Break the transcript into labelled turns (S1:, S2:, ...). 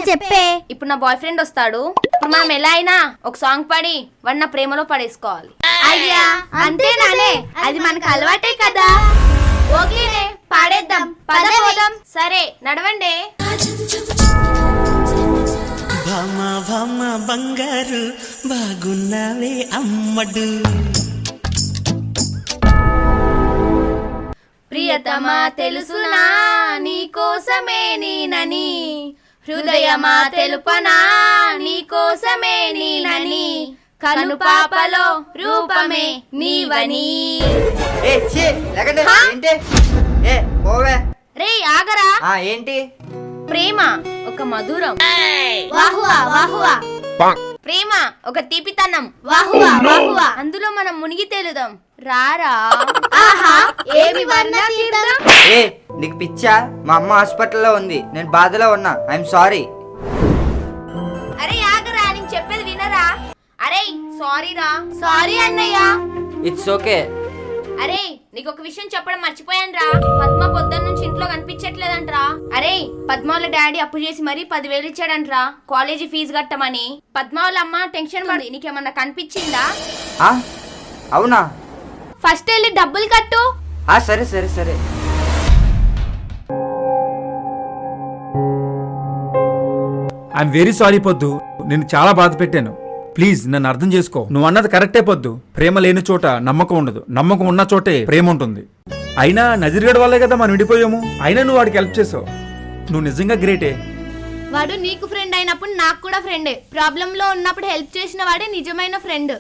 S1: చెప్పే.
S2: ఇప్పుడు నా బాయ్ ఫ్రెండ్ వస్తాడు. ఇప్పుడు మనం ఎలా అయినా ఒక సాంగ్ పాడి వాడిని నా ప్రేమలో పడేసుకోవాలి.
S1: అయ్యా అంతేనానే, అది మనకు అలవాటే కదా.
S2: ఓకేనే, పాడేద్దాం. పద పోదాం. సరే నడవండి.
S3: భామ భామ బంగారు బాగున్నావే అమ్మడు.
S2: ప్రియతమా తెలుసునా నీకోసమే నేనని, హృదయమా తెలుపనా నీకోసమే నేనని, కను పాపలో రూపమే నీవని. రే ఆగరా.
S4: ఏంటి?
S2: ప్రేమ ఒక మధురం,
S1: వాహువా వాహువా.
S2: ప్రేమ ఒక తీపితనం,
S1: వాహువా వాహువా.
S2: అందులో మనం మునిగి తేలుదాం రారా.
S1: ఆహా ఏమి వర్ణ తీర్థం.
S4: నీకు పిచ్చా? మా అమ్మ హాస్పిటల్లో ఉంది, నేను బాధలో ఉన్నా. I'm sorry.
S2: అరే ఆగరా, నేను చెప్పేది వినరా. అరే సారీ రా.
S1: సారీ అన్నయ్య.
S4: It's okay.
S2: అరే నీకు ఒక విషయం చెప్పడం మర్చిపోయాను రా. పద్మ పొద్దున్న నుంచి ఇంట్లో కనిపించట్లేదంట్రా. అరే పద్మ వాళ్ళ డాడీ అప్పు చేసి మరీ 10,000 ఇచ్చాడంట్రా కాలేజీ ఫీజు కట్టమని. పద్మ వాళ్ళ అమ్మ టెన్షన్ పడి నీకేమన్నా కనిపించిందా?
S4: అవునా?
S2: ఫస్ట్ వెళ్ళి డబ్బులు కట్టు.
S4: సరే సరే సరే.
S5: ఐఎమ్ వెరీ సారీ పొద్దు, నేను చాలా బాధ పెట్టాను. ప్లీజ్ నన్ను అర్థం చేసుకో. నువ్వు అన్నది కరెక్టే పొద్దు. ప్రేమ లేని చోట నమ్మకం ఉండదు, నమ్మకం ఉన్న చోటే ప్రేమ ఉంటుంది. అయినా నజీర్గడ్ వల్లే కదా మనం విడిపోయాము. అయినా నువ్వు వాడికి హెల్ప్ చేసావు. నువ్వు నిజంగా గ్రేటే.
S1: వాడు నీకు ఫ్రెండ్ అయినప్పుడు నాకు కూడా ఫ్రెండే. ప్రాబ్లం లో ఉన్నప్పుడు హెల్ప్ చేసిన వాడే నిజమైన ఫ్రెండ్.